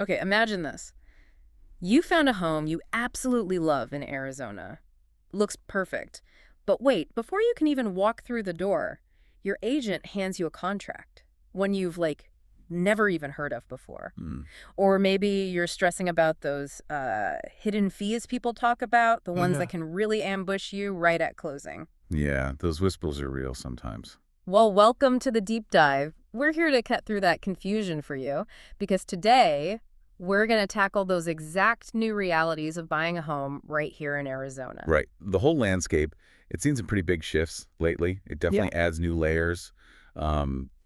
Okay, imagine this. You found a home you absolutely love in Arizona. Looks perfect. But wait, before you can even walk through the door, your agent hands you a contract, one you've, never even heard of before. Hmm. Or maybe you're stressing about those hidden fees people talk about, the Oh, ones that yeah. can really ambush you right at closing. Yeah, those whispers are real sometimes. Well, welcome to the deep dive. We're here to cut through that confusion for you because today we're going to tackle those exact new realities of buying a home right here in Arizona. Right. The whole landscape, it's seen some pretty big shifts lately. It Yeah. definitely adds new layers.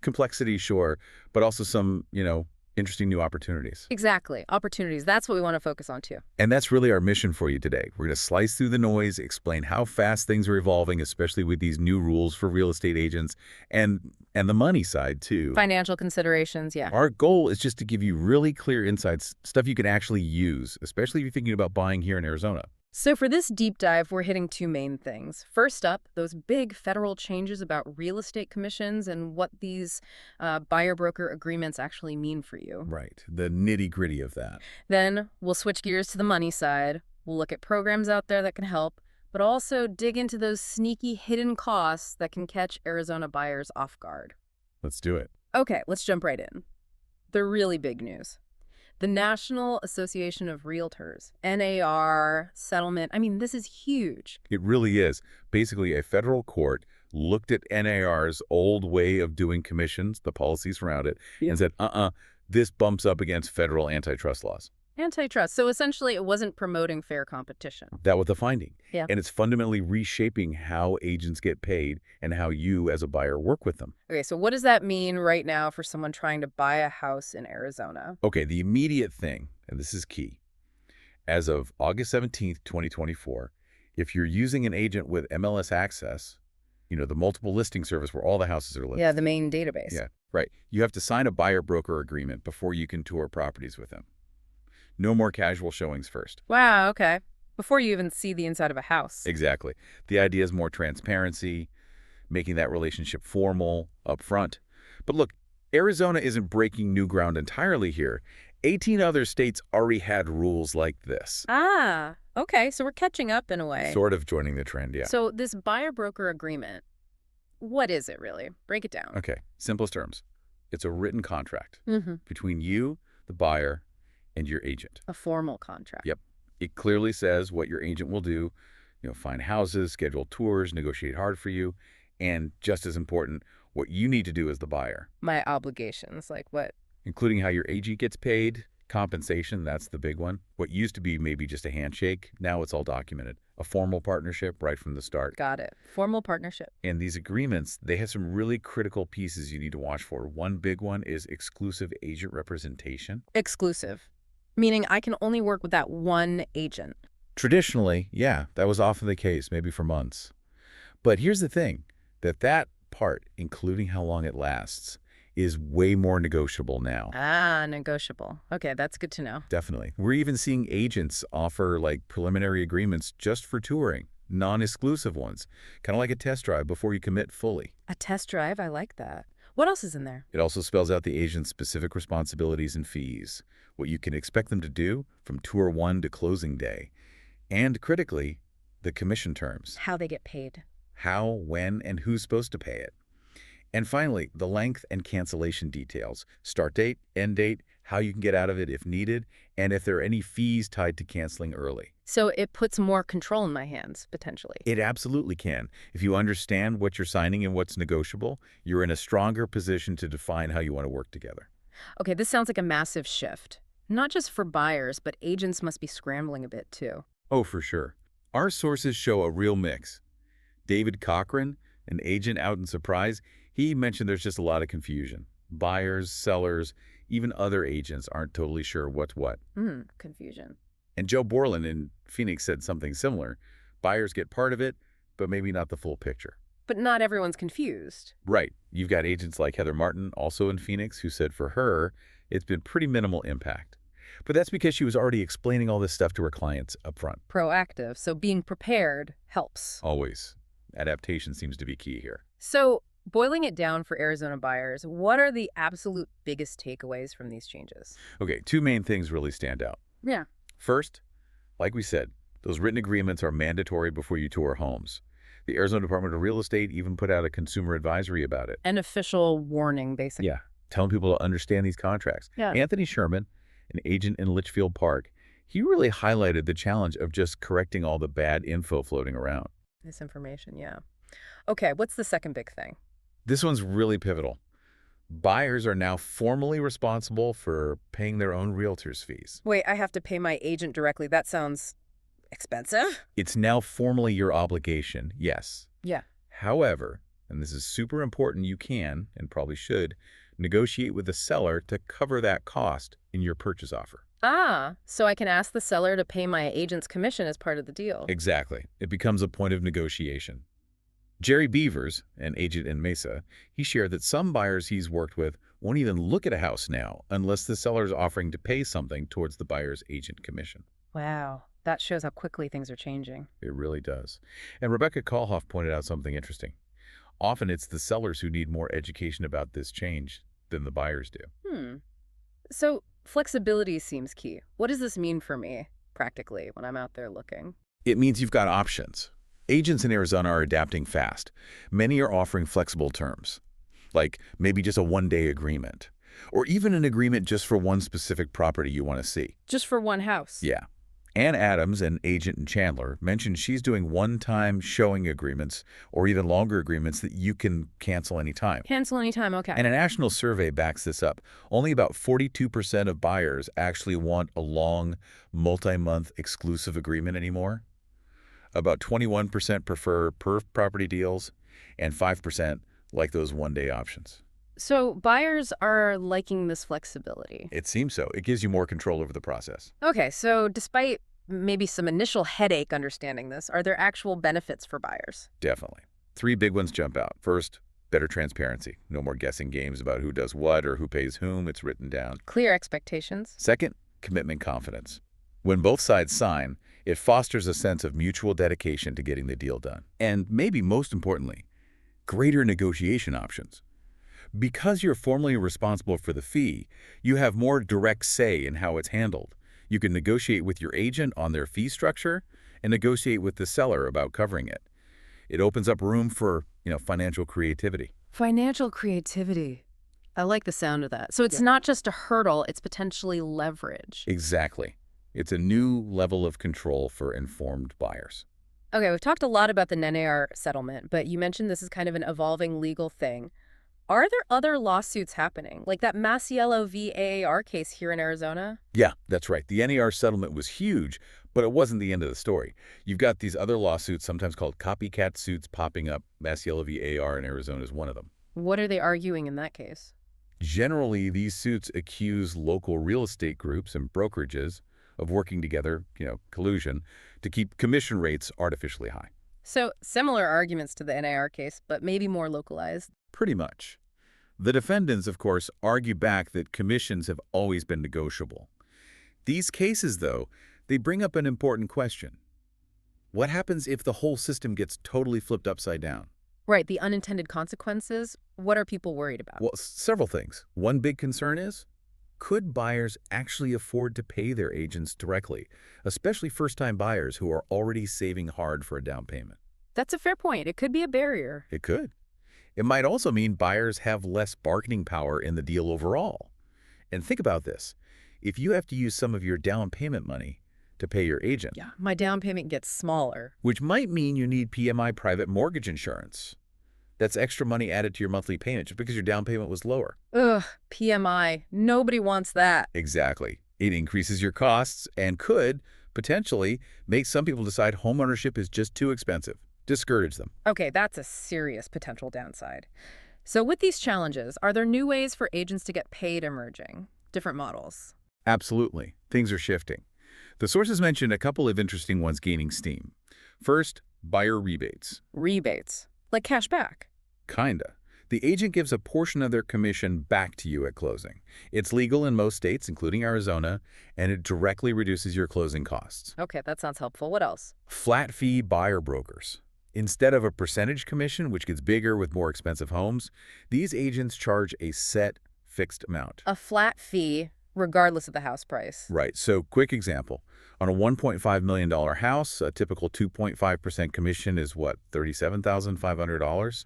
Complexity, sure, but also some, interesting new opportunities. Exactly. Opportunities. That's what we want to focus on too. And that's really our mission for you today. We're going to slice through the noise, explain how fast things are evolving, especially with these new rules for real estate agents and the money side too. Financial considerations, yeah. Our goal is just to give you really clear insights, stuff you can actually use, especially if you're thinking about buying here in Arizona. So for this deep dive, we're hitting two main things. First up, those big federal changes about real estate commissions and what these buyer-broker agreements actually mean for you. Right. The nitty-gritty of that. Then we'll switch gears to the money side. We'll look at programs out there that can help, but also dig into those sneaky hidden costs that can catch Arizona buyers off guard. Let's do it. Okay, let's jump right in. The really big news. The National Association of Realtors, NAR, settlement. I mean, this is huge. It really is. Basically, a federal court looked at NAR's old way of doing commissions, the policies around it, Yeah. and said, this bumps up against federal antitrust laws. Antitrust. So essentially, it wasn't promoting fair competition. That was the finding. Yeah. And it's fundamentally reshaping how agents get paid and how you as a buyer work with them. Okay, so what does that mean right now for someone trying to buy a house in Arizona? Okay, the immediate thing, and this is key, as of August 17th, 2024, if you're using an agent with MLS Access, the multiple listing service where all the houses are listed. Yeah, the main database. Yeah, right. You have to sign a buyer-broker agreement before you can tour properties with them. No more casual showings first. Wow, okay. Before you even see the inside of a house. Exactly. The idea is more transparency, making that relationship formal, upfront. But look, Arizona isn't breaking new ground entirely here. 18 other states already had rules like this. Ah, okay. So we're catching up in a way. Sort of joining the trend, yeah. So this buyer-broker agreement, what is it really? Break it down. Okay, simplest terms. It's a written contract Mm-hmm. between you, the buyer, and your agent. A formal contract. Yep. It clearly says what your agent will do, find houses, schedule tours, negotiate hard for you, and just as important, what you need to do as the buyer, My obligations, like what? including how your agent gets paid, compensation, that's the big one. What used to be maybe just a handshake, now it's all documented. A formal partnership right from the start. Got it. Formal partnership. And these agreements, they have some really critical pieces you need to watch for. One big one is exclusive agent representation. Exclusive. Meaning I can only work with that one agent. Traditionally, yeah, that was often the case, maybe for months. But here's the thing, that part, including how long it lasts, is way more negotiable now. Ah, negotiable. Okay, that's good to know. Definitely. We're even seeing agents offer preliminary agreements just for touring, non-exclusive ones, kind of like a test drive before you commit fully. A test drive, I like that. What else is in there? It also spells out the agent's specific responsibilities and fees, what you can expect them to do from tour one to closing day, and critically, the commission terms. How they get paid. How, when, and who's supposed to pay it. And finally, the length and cancellation details. Start date, end date, how you can get out of it if needed, and if there are any fees tied to canceling early. So it puts more control in my hands, potentially. It absolutely can. If you understand what you're signing and what's negotiable, you're in a stronger position to define how you want to work together. Okay, this sounds like a massive shift. Not just for buyers, but agents must be scrambling a bit too. Oh, for sure. Our sources show a real mix. David Cochran, an agent out in Surprise, he mentioned there's just a lot of confusion. Buyers, sellers, even other agents aren't totally sure what's what. Confusion. And Joe Borland in Phoenix said something similar. Buyers get part of it, but maybe not the full picture. But not everyone's confused. Right. You've got agents like Heather Martin, also in Phoenix, who said for her, it's been pretty minimal impact. But that's because she was already explaining all this stuff to her clients up front. Proactive, so being prepared helps. Always. Adaptation seems to be key here. So Boiling it down for Arizona buyers, what are the absolute biggest takeaways from these changes? Okay, two main things really stand out. Yeah. First, like we said, those written agreements are mandatory before you tour homes. The Arizona Department of Real Estate even put out a consumer advisory about it. An official warning, basically. Yeah, telling people to understand these contracts. Yeah. Anthony Sherman, an agent in Litchfield Park, he really highlighted the challenge of just correcting all the bad info floating around. Misinformation, yeah. Okay, what's the second big thing? This one's really pivotal. Buyers are now formally responsible for paying their own realtor's fees. Wait, I have to pay my agent directly. That sounds expensive. It's now formally your obligation, yes. Yeah. However, and this is super important, you can, and probably should, negotiate with the seller to cover that cost in your purchase offer. Ah, so I can ask the seller to pay my agent's commission as part of the deal. Exactly. It becomes a point of negotiation. Jerry Beavers, an agent in Mesa, he shared that some buyers he's worked with won't even look at a house now unless the seller is offering to pay something towards the buyer's agent commission. Wow, that shows how quickly things are changing. It really does. And Rebecca Kalhoff pointed out something interesting. Often it's the sellers who need more education about this change than the buyers do. So flexibility seems key. What does this mean for me, practically, when I'm out there looking? It means you've got options. Agents in Arizona are adapting fast. Many are offering flexible terms, like maybe just a one-day agreement, or even an agreement just for one specific property you want to see. Just for one house? Yeah. Ann Adams, an agent in Chandler, mentioned she's doing one-time showing agreements or even longer agreements that you can cancel anytime. Cancel anytime, okay. And a national survey backs this up. Only about 42% of buyers actually want a long, multi-month exclusive agreement anymore. About 21% prefer per-property deals, and 5% like those one-day options. So buyers are liking this flexibility. It seems so. It gives you more control over the process. Okay, so despite maybe some initial headache understanding this, are there actual benefits for buyers? Definitely. Three big ones jump out. First, better transparency. No more guessing games about who does what or who pays whom. It's written down. Clear expectations. Second, commitment confidence. When both sides sign, it fosters a sense of mutual dedication to getting the deal done. And maybe most importantly, greater negotiation options. Because you're formally responsible for the fee, you have more direct say in how it's handled. You can negotiate with your agent on their fee structure and negotiate with the seller about covering it. It opens up room for, financial creativity. Financial creativity. I like the sound of that. So it's not just a hurdle, it's potentially leverage. Exactly. It's a new level of control for informed buyers. Okay, we've talked a lot about the NAR settlement, but you mentioned this is kind of an evolving legal thing. Are there other lawsuits happening, like that Masiello v. AAR case here in Arizona? Yeah, that's right. The NAR settlement was huge, but it wasn't the end of the story. You've got these other lawsuits, sometimes called copycat suits, popping up. Masiello v. AAR in Arizona is one of them. What are they arguing in that case? Generally, these suits accuse local real estate groups and brokerages of working together, collusion, to keep commission rates artificially high. So similar arguments to the NAR case, but maybe more localized. Pretty much. The defendants, of course, argue back that commissions have always been negotiable. These cases, though, they bring up an important question. What happens if the whole system gets totally flipped upside down? Right, the unintended consequences. What are people worried about? Well, several things. One big concern is, could buyers actually afford to pay their agents directly, especially first-time buyers who are already saving hard for a down payment? That's a fair point. It could be a barrier. It could. It might also mean buyers have less bargaining power in the deal overall. And think about this. If you have to use some of your down payment money to pay your agent, Yeah, my down payment gets smaller. which might mean you need PMI private mortgage insurance. That's extra money added to your monthly payment just because your down payment was lower. Ugh, PMI. Nobody wants that. Exactly. It increases your costs and could, potentially, make some people decide homeownership is just too expensive. Discourage them. Okay, that's a serious potential downside. So with these challenges, are there new ways for agents to get paid emerging? Different models? Absolutely. Things are shifting. The sources mentioned a couple of interesting ones gaining steam. First, buyer rebates. Rebates. Like cash back. Kinda. The agent gives a portion of their commission back to you at closing. It's legal in most states, including Arizona, and it directly reduces your closing costs. Okay, that sounds helpful. What else? Flat fee buyer brokers. Instead of a percentage commission, which gets bigger with more expensive homes, these agents charge a set fixed amount. A flat fee, regardless of the house price. Right. So quick example. On a $1.5 million house, a typical 2.5% commission is what, $37,500?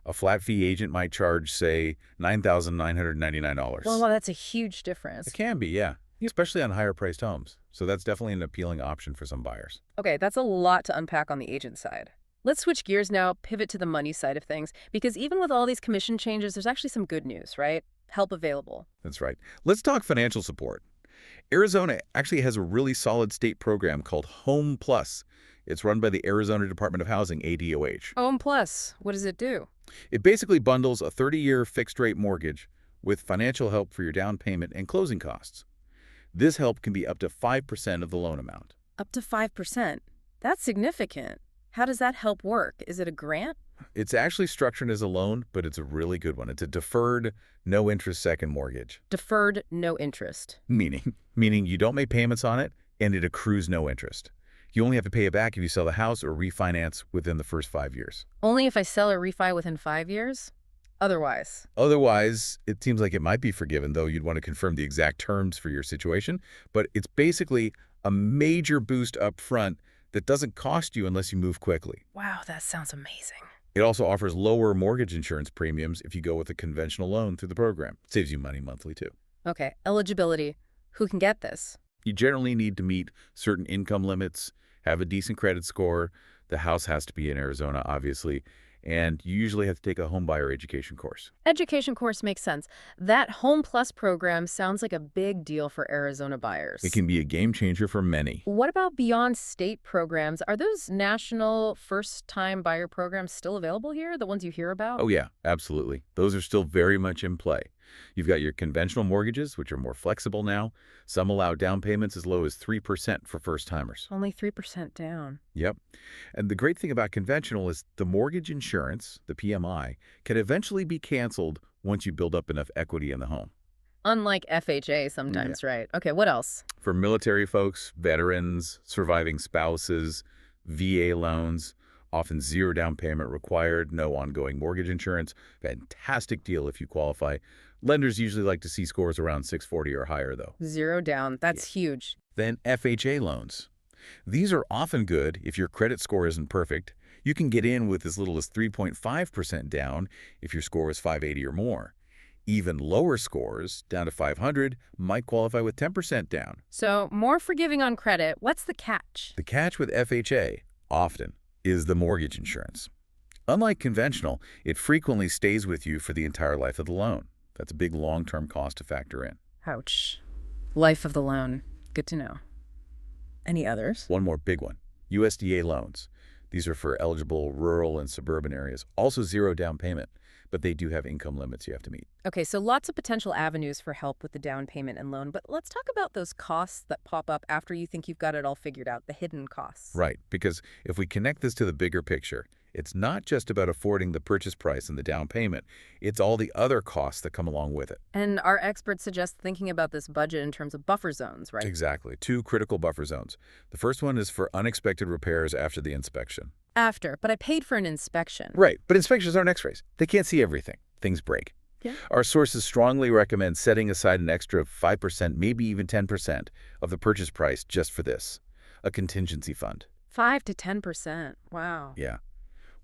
A flat fee agent might charge, say, $9,999. Well, that's a huge difference. It can be, yeah, especially on higher priced homes. So that's definitely an appealing option for some buyers. Okay, that's a lot to unpack on the agent side. Let's switch gears now, pivot to the money side of things, because even with all these commission changes, there's actually some good news, right? Help available. That's right. Let's talk financial support. Arizona actually has a really solid state program called Home Plus. It's run by the Arizona Department of Housing, ADOH. Home Plus, what does it do? It basically bundles a 30-year fixed-rate mortgage with financial help for your down payment and closing costs. This help can be up to 5% of the loan amount. Up to 5%. That's significant. How does that help work? Is it a grant? It's actually structured as a loan, but it's a really good one. It's a deferred, no-interest second mortgage. Deferred, no interest. Meaning you don't make payments on it, and it accrues no interest. You only have to pay it back if you sell the house or refinance within the first 5 years. Only if I sell or refi within 5 years? Otherwise? Otherwise, it seems like it might be forgiven, though you'd want to confirm the exact terms for your situation. But it's basically a major boost up front that doesn't cost you unless you move quickly. Wow, that sounds amazing. It also offers lower mortgage insurance premiums if you go with a conventional loan through the program. It saves you money monthly, too. Okay, eligibility. Who can get this? You generally need to meet certain income limits, have a decent credit score. The house has to be in Arizona, obviously. And you usually have to take a homebuyer education course. Education course makes sense. That Home Plus program sounds like a big deal for Arizona buyers. It can be a game changer for many. What about beyond state programs? Are those national first-time buyer programs still available here, the ones you hear about? Oh, yeah, absolutely. Those are still very much in play. You've got your conventional mortgages, which are more flexible now. Some allow down payments as low as 3% for first-timers. Only 3% down. Yep. And the great thing about conventional is the mortgage insurance, the PMI, can eventually be canceled once you build up enough equity in the home. Unlike FHA sometimes, right? Okay, what else? For military folks, veterans, surviving spouses, VA loans, often zero down payment required, no ongoing mortgage insurance. Fantastic deal if you qualify. Lenders usually like to see scores around 640 or higher, though. Zero down. That's huge. Then FHA loans. These are often good if your credit score isn't perfect. You can get in with as little as 3.5% down if your score is 580 or more. Even lower scores, down to 500, might qualify with 10% down. So more forgiving on credit. What's the catch? The catch with FHA, often, is the mortgage insurance. Unlike conventional, it frequently stays with you for the entire life of the loan. That's a big long-term cost to factor in. Ouch. Life of the loan. Good to know. Any others? One more big one, USDA loans. These are for eligible rural and suburban areas. Also zero down payment, but they do have income limits you have to meet. Okay, so lots of potential avenues for help with the down payment and loan, but let's talk about those costs that pop up after you think you've got it all figured out, the hidden costs. Right, because if we connect this to the bigger picture, it's not just about affording the purchase price and the down payment. It's all the other costs that come along with it. And our experts suggest thinking about this budget in terms of buffer zones, right? Exactly. 2 critical buffer zones. The first one is for unexpected repairs after the inspection. After, but I paid for an inspection. Right, but inspections aren't x-rays. They can't see everything. Things break. Yeah. Our sources strongly recommend setting aside an extra 5%, maybe even 10% of the purchase price just for this, a contingency fund. 5 to 10%. Wow. Yeah.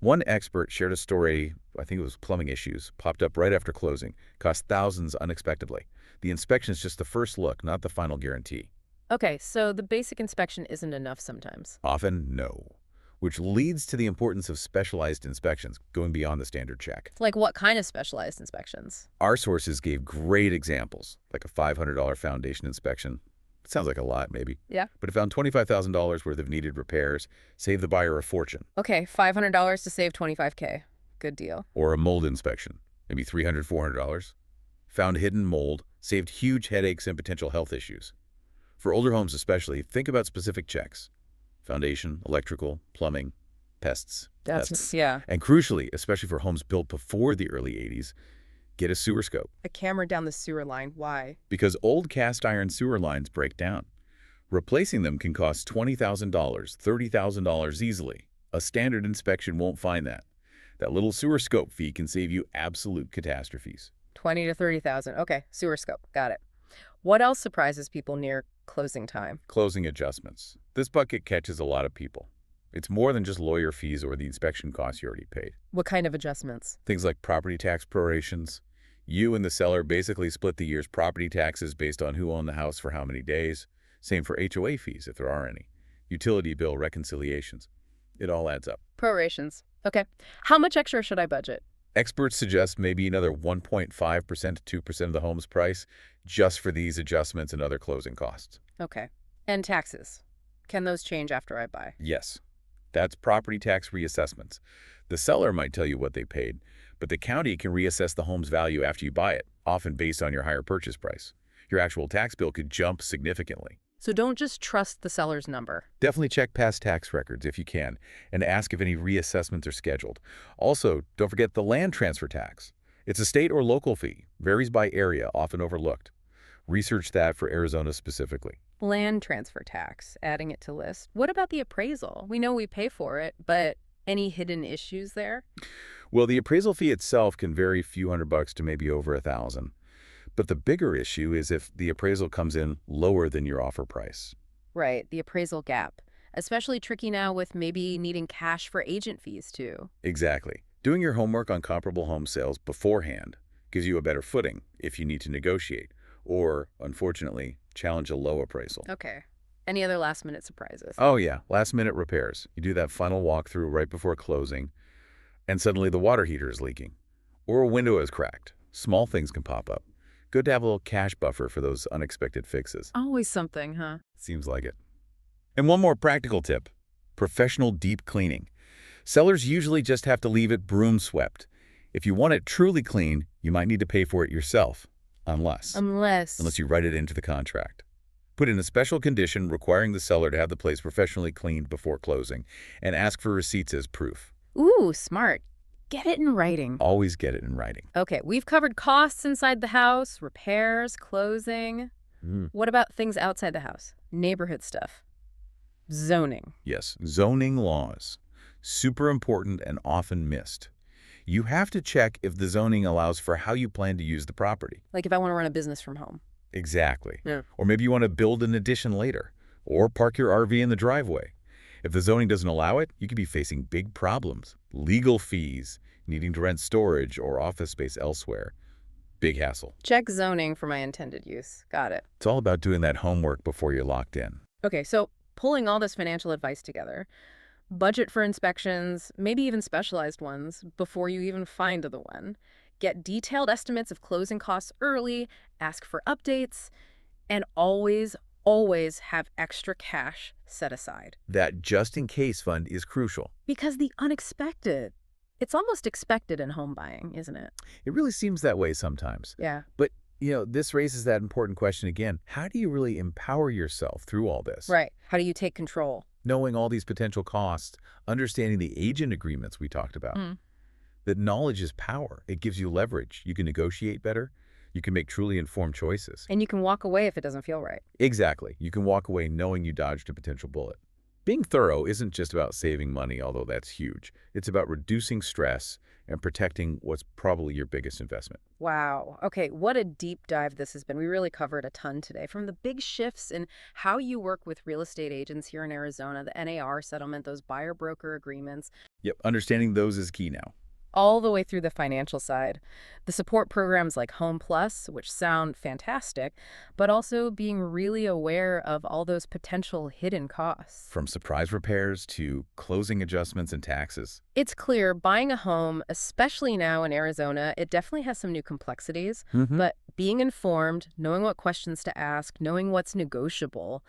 One expert shared a story, I think it was plumbing issues, popped up right after closing, cost thousands unexpectedly. The inspection is just the first look, not the final guarantee. Okay, so the basic inspection isn't enough sometimes. Often, no. Which leads to the importance of specialized inspections, going beyond the standard check. Like what kind of specialized inspections? Our sources gave great examples, like a $500 foundation inspection. It sounds like a lot, maybe. Yeah. But it found $25,000 worth of needed repairs, saved the buyer a fortune. Okay, $500 to save $25K. Good deal. Or a mold inspection, maybe $300, $400. Found hidden mold, saved huge headaches and potential health issues. For older homes especially, think about specific checks. Foundation, electrical, plumbing, pests. Yeah. And crucially, especially for homes built before the early 80s, get a sewer scope. A camera down the sewer line. Why? Because old cast iron sewer lines break down. Replacing them can cost $20,000, $30,000 easily, A standard inspection won't find that. That little sewer scope fee can save you absolute catastrophes. 20 to 30,000. Okay, sewer scope. Got it. What else surprises people near closing time? Closing adjustments. This bucket catches a lot of people. It's more than just lawyer fees or the inspection costs you already paid. What kind of adjustments? Things like property tax prorations. You and the seller basically split the year's property taxes based on who owned the house for how many days. Same for HOA fees, if there are any. Utility bill reconciliations. It all adds up. Prorations. Okay. How much extra should I budget? Experts suggest maybe another 1.5% to 2% of the home's price just for these adjustments and other closing costs. Okay. And taxes. Can those change after I buy? Yes, that's property tax reassessments. The seller might tell you what they paid, but the county can reassess the home's value after you buy it, often based on your higher purchase price. Your actual tax bill could jump significantly. So don't just trust the seller's number. Definitely check past tax records if you can, and ask if any reassessments are scheduled. Also, don't forget the land transfer tax. It's a state or local fee, varies by area, often overlooked. Research that for Arizona specifically. Land transfer tax, adding it to list. What about the appraisal? We know we pay for it, but any hidden issues there? Well, the appraisal fee itself can vary a few $100 to maybe over $1,000. But the bigger issue is if the appraisal comes in lower than your offer price. Right, the appraisal gap. Especially tricky now with maybe needing cash for agent fees, too. Exactly. Doing your homework on comparable home sales beforehand gives you a better footing if you need to negotiate or, unfortunately, challenge a low appraisal. Okay. Any other last-minute surprises? Oh, yeah. Last-minute repairs. You do that final walkthrough right before closing, and suddenly the water heater is leaking. Or a window is cracked. Small things can pop up. Good to have a little cash buffer for those unexpected fixes. Always something, huh? Seems like it. And one more practical tip. Professional deep cleaning. Sellers usually just have to leave it broom swept. If you want it truly clean, you might need to pay for it yourself. Unless you write it into the contract. Put in a special condition requiring the seller to have the place professionally cleaned before closing, and ask for receipts as proof. Ooh, smart. Get it in writing. Always get it in writing. Okay, we've covered costs inside the house, repairs, closing. What about things outside the house? Neighborhood stuff. Zoning. Yes, zoning laws. Super important and often missed. You have to check if the zoning allows for how you plan to use the property. Like if I want to run a business from home. Exactly. Yeah. Or maybe you want to build an addition later, or park your RV in the driveway. If the zoning doesn't allow it, you could be facing big problems. Legal fees, needing to rent storage or office space elsewhere. Big hassle. Check zoning for my intended use. Got it. It's all about doing that homework before you're locked in. Okay, so pulling all this financial advice together, budget for inspections, maybe even specialized ones, before you even find the one. Get detailed estimates of closing costs early, ask for updates, and always have extra cash set aside. That just-in-case fund is crucial. Because the unexpected, it's almost expected in home buying, isn't it? It really seems that way sometimes. Yeah. But, this raises that important question again. How do you really empower yourself through all this? Right. How do you take control? Knowing all these potential costs, understanding the agent agreements we talked about. That knowledge is power. It gives you leverage. You can negotiate better. You can make truly informed choices. And you can walk away if it doesn't feel right. Exactly. You can walk away knowing you dodged a potential bullet. Being thorough isn't just about saving money, although that's huge. It's about reducing stress and protecting what's probably your biggest investment. Wow. Okay, what a deep dive this has been. We really covered a ton today. From the big shifts in how you work with real estate agents here in Arizona, the NAR settlement, those buyer-broker agreements. Yep, understanding those is key now. All the way through the financial side. The support programs like Home Plus, which sound fantastic, but also being really aware of all those potential hidden costs. From surprise repairs to closing adjustments and taxes. It's clear buying a home, especially now in Arizona, it definitely has some new complexities, but being informed, knowing what questions to ask, knowing what's negotiable,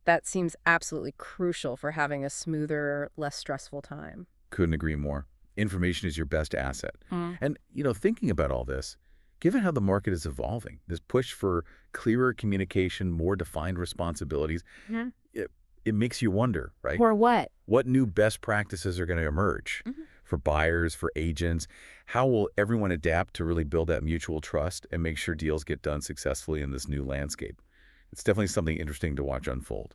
that seems absolutely crucial for having a smoother, less stressful time. Couldn't agree more. Information is your best asset. And, thinking about all this, given how the market is evolving, this push for clearer communication, more defined responsibilities, it makes you wonder, right? Or what? What new best practices are going to emerge for buyers, for agents? How will everyone adapt to really build that mutual trust and make sure deals get done successfully in this new landscape? It's definitely something interesting to watch unfold.